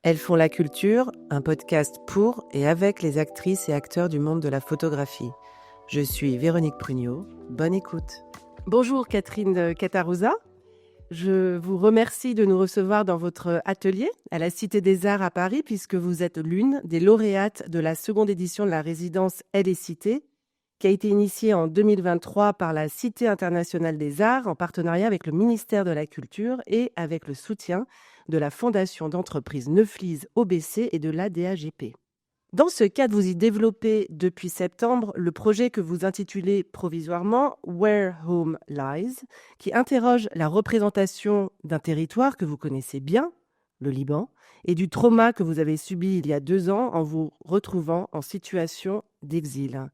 Elles font la culture, un podcast pour et avec les actrices et acteurs du monde de la photographie. Je suis Véronique Prugnot. Bonne écoute. Bonjour Catherine Catarusa. Je vous remercie de nous recevoir dans votre atelier à la Cité des Arts à Paris puisque vous êtes l'une des lauréates de la seconde édition de la résidence Elle est Cité, qui a été initiée en 2023 par la Cité internationale des arts en partenariat avec le ministère de la Culture et avec le soutien de la Fondation d'entreprise Neuflis OBC et de l'ADAGP. Dans ce cadre, vous y développez depuis septembre le projet que vous intitulez provisoirement Where Home Lies, qui interroge la représentation d'un territoire que vous connaissez bien, le Liban, et du trauma que vous avez subi il y a 2 ans en vous retrouvant en situation d'exil.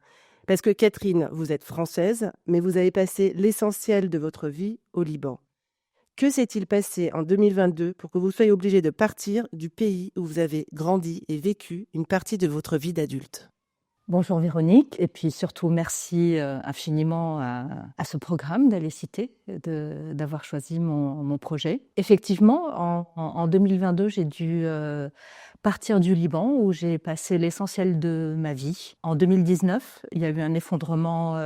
Parce que Catherine, vous êtes française, mais vous avez passé l'essentiel de votre vie au Liban. Que s'est-il passé en 2022 pour que vous soyez obligée de partir du pays où vous avez grandi et vécu une partie de votre vie d'adulte ? Bonjour Véronique, et puis surtout merci infiniment à ce programme d'Elle est Cité d'avoir choisi mon projet. Effectivement, en 2022, j'ai dû partir du Liban où j'ai passé l'essentiel de ma vie. En 2019, il y a eu un effondrement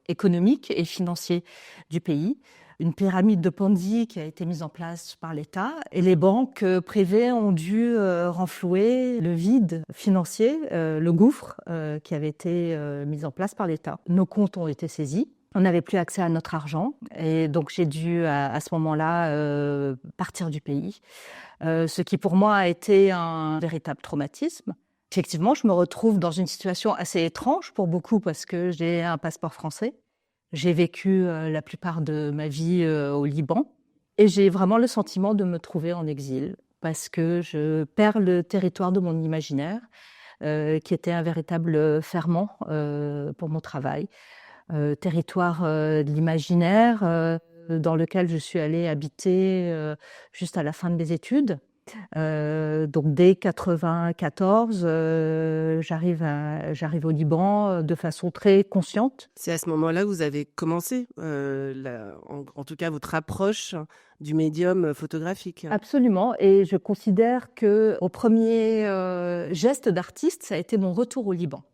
économique et financier du pays. Une pyramide de Ponzi qui a été mise en place par l'État et les banques privées ont dû renflouer le vide financier, le gouffre qui avait été mis en place par l'État. Nos comptes ont été saisis. On n'avait plus accès à notre argent et donc j'ai dû à ce moment-là partir du pays, ce qui pour moi a été un véritable traumatisme. Effectivement, je me retrouve dans une situation assez étrange pour beaucoup parce que j'ai un passeport français. J'ai vécu la plupart de ma vie au Liban et j'ai vraiment le sentiment de me trouver en exil parce que je perds le territoire de mon imaginaire qui était un véritable ferment pour mon travail. Territoire de l'imaginaire dans lequel je suis allée habiter juste à la fin de mes études. Donc dès 1994, j'arrive au Liban de façon très consciente. C'est à ce moment-là que vous avez commencé, en tout cas votre approche du médium photographique. Absolument, et je considère que au premier geste d'artiste, ça a été mon retour au Liban.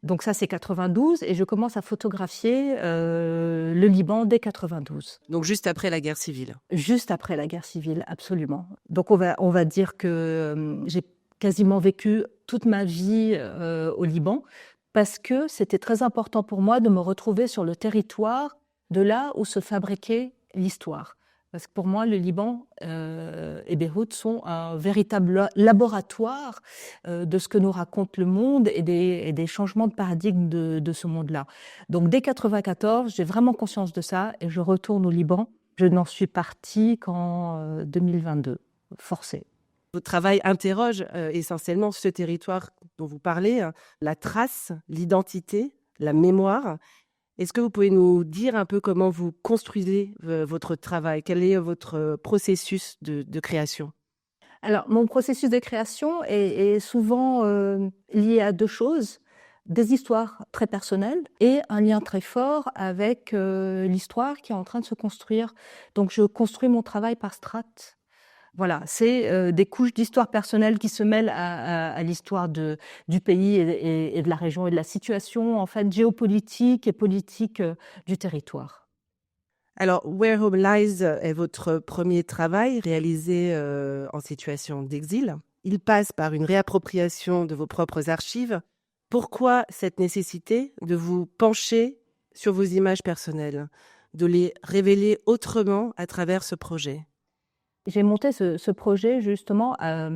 Donc ça, c'est 92, et je commence à photographier le Liban dès 92. Donc juste après la guerre civile. Juste après la guerre civile, absolument. Donc on va dire que j'ai quasiment vécu toute ma vie au Liban parce que c'était très important pour moi de me retrouver sur le territoire de là où se fabriquait l'histoire. Parce que pour moi, le Liban et Beyrouth sont un véritable laboratoire de ce que nous raconte le monde et des changements de paradigme de ce monde-là. Donc dès 1994, j'ai vraiment conscience de ça et je retourne au Liban. Je n'en suis partie qu'en 2022, forcée. Votre travail interroge essentiellement ce territoire dont vous parlez, la trace, l'identité, la mémoire. Est-ce que vous pouvez nous dire un peu comment vous construisez votre travail ? Quel est votre processus de création ? Alors, mon processus de création est souvent lié à 2 choses. Des histoires très personnelles et un lien très fort avec l'histoire qui est en train de se construire. Donc, je construis mon travail par strates. Voilà, c'est des couches d'histoire personnelle qui se mêlent à l'histoire du pays et de la région et de la situation en fait géopolitique et politique du territoire. Alors, Where Home Lies est votre premier travail réalisé en situation d'exil. Il passe par une réappropriation de vos propres archives. Pourquoi cette nécessité de vous pencher sur vos images personnelles, de les révéler autrement à travers ce projet ? J'ai monté ce projet justement à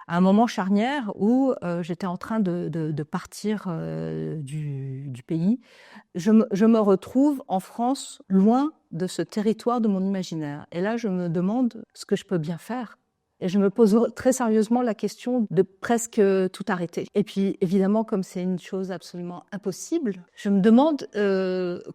un moment charnière où j'étais en train de partir du pays. Je me retrouve en France, loin de ce territoire de mon imaginaire. Et là, je me demande ce que je peux bien faire. Et je me pose très sérieusement la question de presque tout arrêter. Et puis, évidemment, comme c'est une chose absolument impossible, je me demande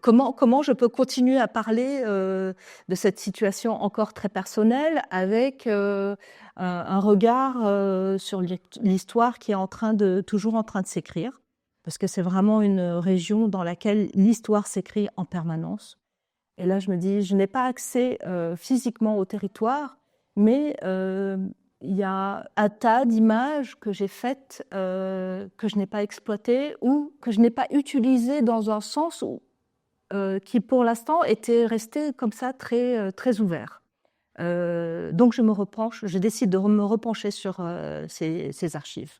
comment je peux continuer à parler de cette situation encore très personnelle avec un regard sur l'histoire qui est toujours en train de s'écrire. Parce que c'est vraiment une région dans laquelle l'histoire s'écrit en permanence. Et là, je me dis, je n'ai pas accès physiquement au territoire, mais il il y a un tas d'images que j'ai faites, que je n'ai pas exploitées ou que je n'ai pas utilisées dans un sens qui, pour l'instant, était resté comme ça très ouvert. Donc je décide de me repencher sur ces archives.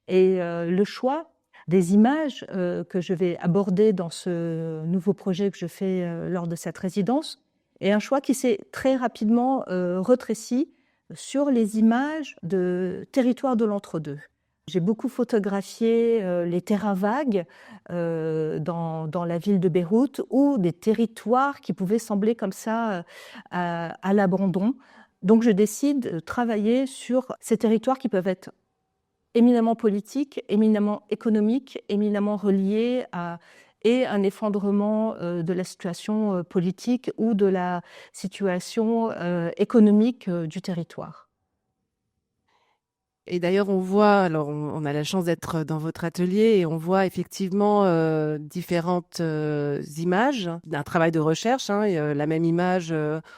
Et le choix des images que je vais aborder dans ce nouveau projet que je fais lors de cette résidence est un choix qui s'est très rapidement retréci sur les images de territoires de l'entre-deux. J'ai beaucoup photographié les terrains vagues dans la ville de Beyrouth ou des territoires qui pouvaient sembler comme ça à l'abandon. Donc je décide de travailler sur ces territoires qui peuvent être éminemment politiques, éminemment économiques, éminemment reliés à et un effondrement de la situation politique ou de la situation économique du territoire. Et d'ailleurs, on voit, alors on a la chance d'être dans votre atelier et on voit effectivement différentes images d'un travail de recherche, hein, et, la même image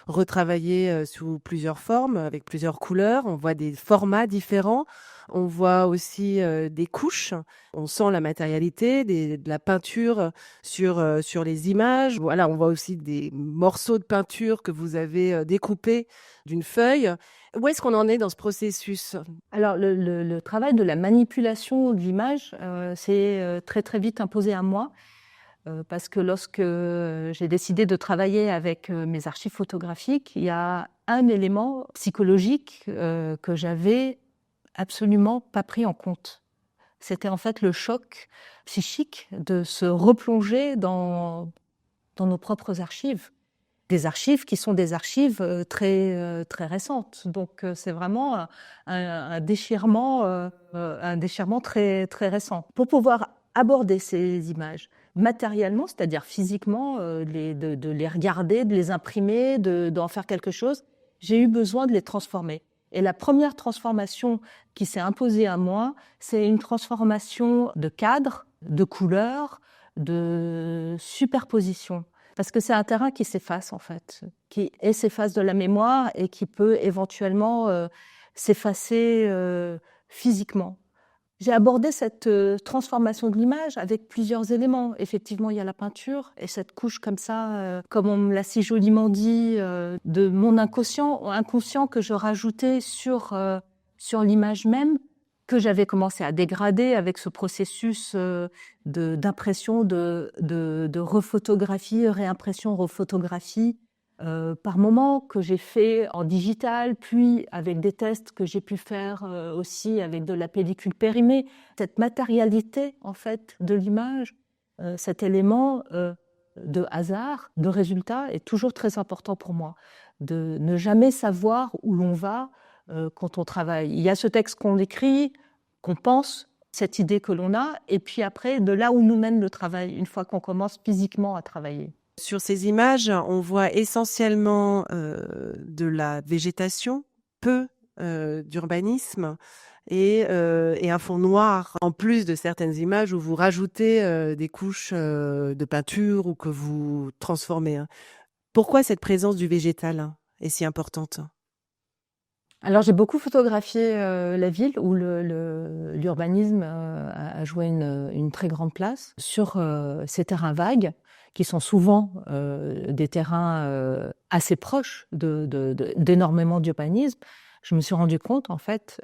retravaillée sous plusieurs formes, avec plusieurs couleurs. On voit des formats différents. On voit aussi des couches. On sent la matérialité, de la peinture sur les images. Voilà, on voit aussi des morceaux de peinture que vous avez découpés d'une feuille. Où est-ce qu'on en est dans ce processus? Alors, le travail de la manipulation de l'image s'est très vite imposé à moi parce que lorsque j'ai décidé de travailler avec mes archives photographiques, il y a un élément psychologique que j'avais absolument pas pris en compte. C'était en fait le choc psychique de se replonger dans nos propres archives. Des archives qui sont des archives très récentes. Donc c'est vraiment un déchirement très récent. Pour pouvoir aborder ces images matériellement, c'est-à-dire physiquement, de les regarder, de les imprimer, d'en faire quelque chose, j'ai eu besoin de les transformer. Et la première transformation qui s'est imposée à moi, c'est une transformation de cadre, de couleurs, de superposition. Parce que c'est un terrain qui s'efface, en fait, qui s'efface de la mémoire et qui peut éventuellement s'effacer physiquement. J'ai abordé cette transformation de l'image avec plusieurs éléments. Effectivement, il y a la peinture et cette couche comme ça, comme on me l'a si joliment dit, de mon inconscient que je rajoutais sur l'image même, que j'avais commencé à dégrader avec ce processus d'impression, de rephotographie, réimpression, rephotographie, par moments que j'ai fait en digital, puis avec des tests que j'ai pu faire aussi avec de la pellicule périmée. Cette matérialité, en fait, de l'image, cet élément de hasard, de résultat, est toujours très important pour moi. De ne jamais savoir où l'on va, quand on travaille. Il y a ce texte qu'on écrit, qu'on pense, cette idée que l'on a, et puis après, de là où nous mène le travail, une fois qu'on commence physiquement à travailler. Sur ces images, on voit essentiellement de la végétation, peu d'urbanisme et un fond noir, en plus de certaines images où vous rajoutez des couches de peinture ou que vous transformez. Pourquoi cette présence du végétal est si importante? Alors j'ai beaucoup photographié la ville où l'urbanisme a joué une très grande place sur ces terrains vagues qui sont souvent des terrains assez proches d'énormément d'urbanisme. Je me suis rendu compte en fait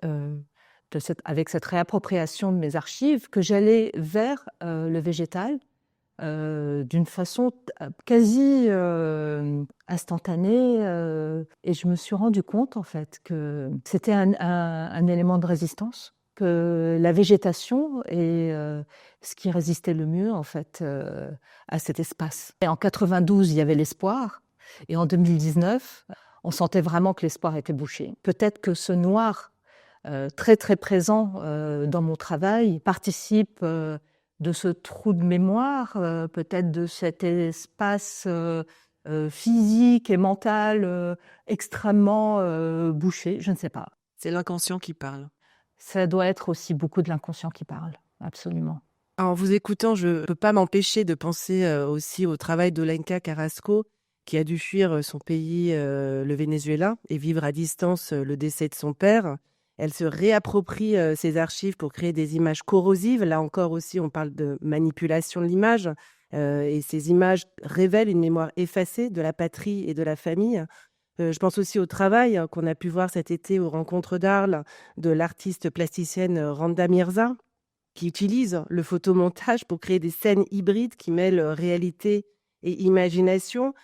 avec cette réappropriation de mes archives que j'allais vers le végétal d'une façon quasi instantanée et je me suis rendu compte en fait que c'était un élément de résistance, que la végétation est ce qui résistait le mieux en fait à cet espace. Et en 92, il y avait l'espoir et en 2019, on sentait vraiment que l'espoir était bouché. Peut-être que ce noir très présent dans mon travail participe de ce trou de mémoire, peut-être de cet espace physique et mental extrêmement bouché, je ne sais pas. C'est l'inconscient qui parle. Ça doit être aussi beaucoup de l'inconscient qui parle, absolument. En vous écoutant, je ne peux pas m'empêcher de penser aussi au travail d'Olenka Carrasco, qui a dû fuir son pays, le Venezuela, et vivre à distance le décès de son père. Elle se réapproprie ces archives pour créer des images corrosives. Là encore aussi, on parle de manipulation de l'image. Et ces images révèlent une mémoire effacée de la patrie et de la famille. Je pense aussi au travail qu'on a pu voir cet été aux Rencontres d'Arles de l'artiste plasticienne Randa Mirza, qui utilise le photomontage pour créer des scènes hybrides qui mêlent réalité et imagination.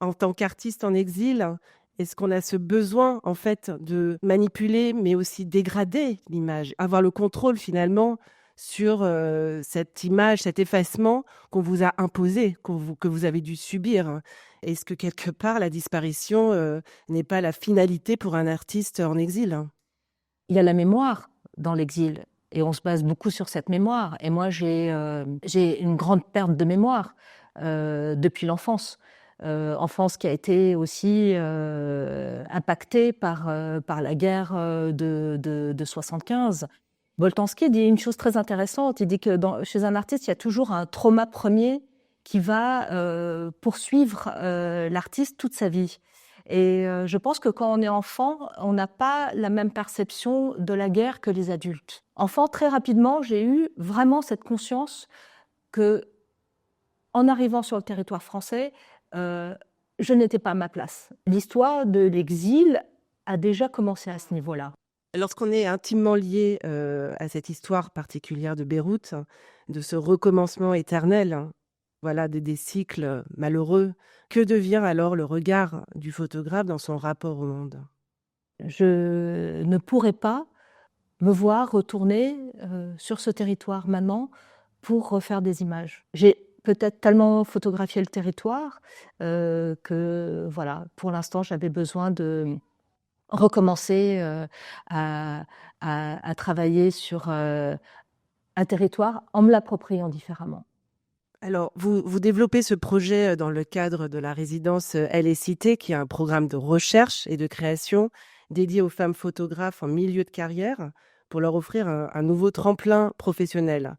En tant qu'artiste en exil, est-ce qu'on a ce besoin, en fait, de manipuler, mais aussi dégrader l'image, avoir le contrôle finalement sur cette image, cet effacement qu'on vous a imposé, que vous avez dû subir? Est-ce que quelque part, la disparition n'est pas la finalité pour un artiste en exil? Il y a la mémoire dans l'exil et on se base beaucoup sur cette mémoire. Et moi, j'ai une grande perte de mémoire depuis l'enfance. Enfance qui a été aussi impactée par la guerre de 75. Boltanski dit une chose très intéressante. Il dit que chez un artiste, il y a toujours un trauma premier qui va poursuivre l'artiste toute sa vie. Et je pense que quand on est enfant, on n'a pas la même perception de la guerre que les adultes. Enfant, très rapidement, j'ai eu vraiment cette conscience que, en arrivant sur le territoire français, je n'étais pas à ma place. L'histoire de l'exil a déjà commencé à ce niveau-là. Lorsqu'on est intimement lié à cette histoire particulière de Beyrouth, de ce recommencement éternel, voilà, des cycles malheureux, que devient alors le regard du photographe dans son rapport au monde? Je ne pourrais pas me voir retourner sur ce territoire maintenant pour refaire des images. J'ai peut-être tellement photographié le territoire que, voilà, pour l'instant, j'avais besoin de recommencer à travailler sur un territoire en me l'appropriant différemment. Alors, vous développez ce projet dans le cadre de la résidence Elle est citée, qui est un programme de recherche et de création dédié aux femmes photographes en milieu de carrière pour leur offrir un nouveau tremplin professionnel.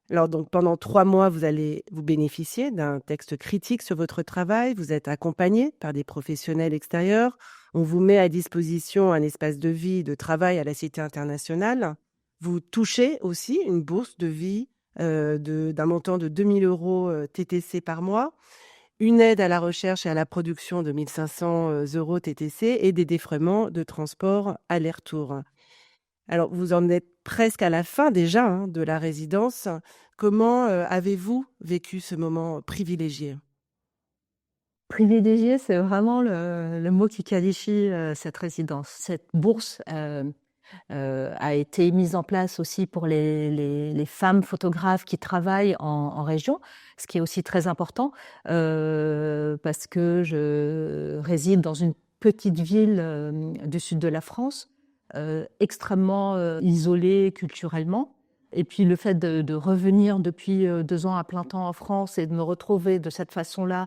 Alors, donc, pendant 3 mois, vous allez vous bénéficier d'un texte critique sur votre travail. Vous êtes accompagné par des professionnels extérieurs. On vous met à disposition un espace de vie, de travail à la Cité internationale. Vous touchez aussi une bourse de vie d'un montant de 2 000 € TTC par mois, une aide à la recherche et à la production de 1 500 € TTC et des défraiements de transport aller-retour. Alors, vous en êtes presque à la fin déjà de la résidence. Comment avez-vous vécu ce moment privilégié? Privilégié, c'est vraiment le mot qui qualifie cette résidence. Cette bourse a été mise en place aussi pour les femmes photographes qui travaillent en région, ce qui est aussi très important parce que je réside dans une petite ville du sud de la France, extrêmement isolée culturellement. Et puis le fait de revenir depuis 2 ans à plein temps en France et de me retrouver de cette façon-là,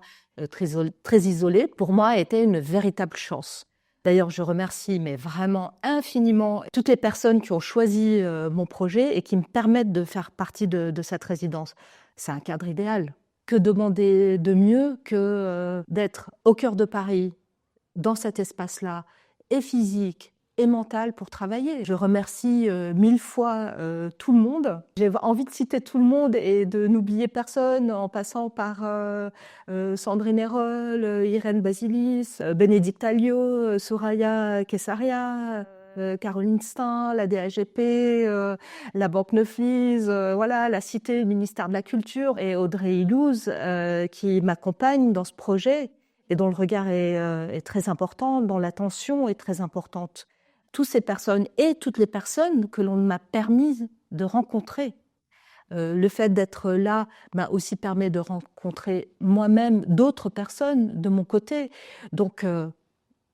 très isolée, pour moi, a été une véritable chance. D'ailleurs, je remercie mais vraiment infiniment toutes les personnes qui ont choisi mon projet et qui me permettent de faire partie de cette résidence. C'est un cadre idéal. Que demander de mieux que d'être au cœur de Paris, dans cet espace-là, et physique et mental pour travailler. Je remercie 1000 fois tout le monde. J'ai envie de citer tout le monde et de n'oublier personne en passant par Sandrine Hérol, Irène Basilis, Bénédicte Alliot, Soraya Kessaria, Caroline Stein, la DAGP, la Banque Neuflis, voilà, la Cité, le ministère de la Culture et Audrey Ilouz qui m'accompagne dans ce projet et dont le regard est très important, dont l'attention est très importante. Toutes ces personnes et toutes les personnes que l'on m'a permis de rencontrer. Le fait d'être là m'a aussi permis de rencontrer moi-même d'autres personnes de mon côté. Donc,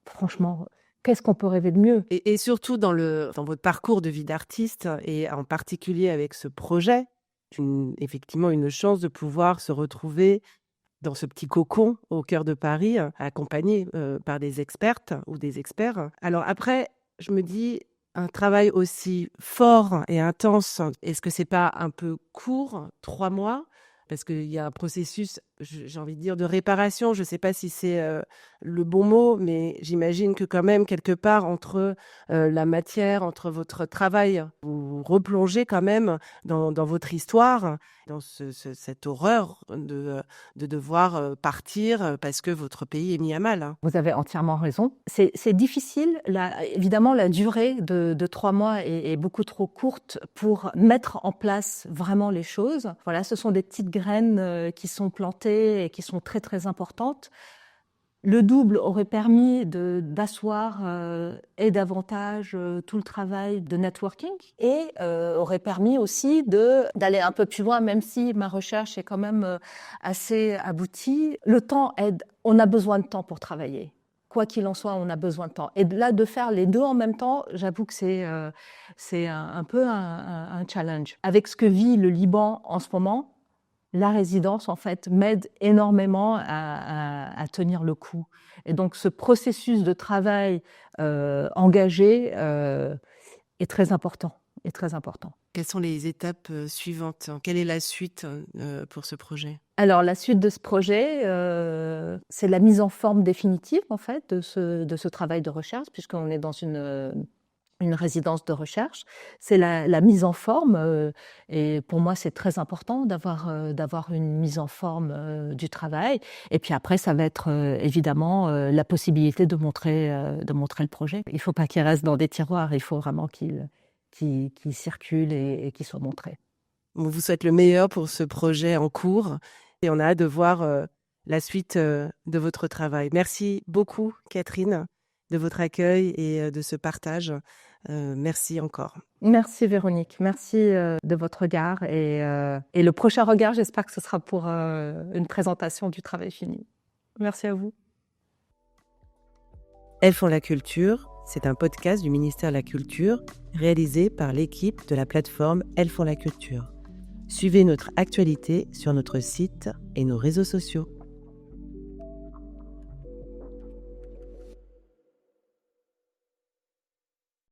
franchement, qu'est-ce qu'on peut rêver de mieux? Et surtout dans votre parcours de vie d'artiste et en particulier avec ce projet, effectivement une chance de pouvoir se retrouver dans ce petit cocon au cœur de Paris, accompagné par des expertes ou des experts. Alors après, je me dis, un travail aussi fort et intense, est-ce que c'est pas un peu court, 3 mois, parce qu'il y a un processus, j'ai envie de dire, de réparation. Je ne sais pas si c'est le bon mot, mais j'imagine que quand même, quelque part, entre la matière, entre votre travail, vous replongez quand même dans votre histoire, dans cette horreur de devoir partir parce que votre pays est mis à mal. Hein. Vous avez entièrement raison. C'est difficile. Évidemment, la durée de 3 mois est beaucoup trop courte pour mettre en place vraiment les choses. Voilà, ce sont des petites graines qui sont plantées et qui sont très, très importantes. Le double aurait permis d'asseoir et davantage tout le travail de networking et aurait permis aussi d'aller un peu plus loin, même si ma recherche est quand même assez aboutie. Le temps aide. On a besoin de temps pour travailler. Quoi qu'il en soit, on a besoin de temps. Et là, de faire les deux en même temps, j'avoue que c'est un peu un challenge. Avec ce que vit le Liban en ce moment, la résidence, en fait, m'aide énormément à tenir le coup. Et donc, ce processus de travail engagé est très important. Quelles sont les étapes suivantes? Quelle est la suite pour ce projet? Alors, la suite de ce projet, c'est la mise en forme définitive, en fait, de ce travail de recherche, puisqu'on est dans une résidence de recherche. C'est la mise en forme, et pour moi, c'est très important d'avoir une mise en forme du travail. Et puis après, ça va être évidemment la possibilité de montrer le projet. Il ne faut pas qu'il reste dans des tiroirs, il faut vraiment qu'il circule et qu'il soit montré. On vous souhaite le meilleur pour ce projet en cours et on a hâte de voir la suite de votre travail. Merci beaucoup, Catherine, de votre accueil et de ce partage. Merci encore. Merci Véronique, merci de votre regard et le prochain regard, j'espère que ce sera pour une présentation du travail fini. Merci à vous. Elles font la culture, c'est un podcast du ministère de la Culture réalisé par l'équipe de la plateforme Elles font la culture. Suivez notre actualité sur notre site et nos réseaux sociaux.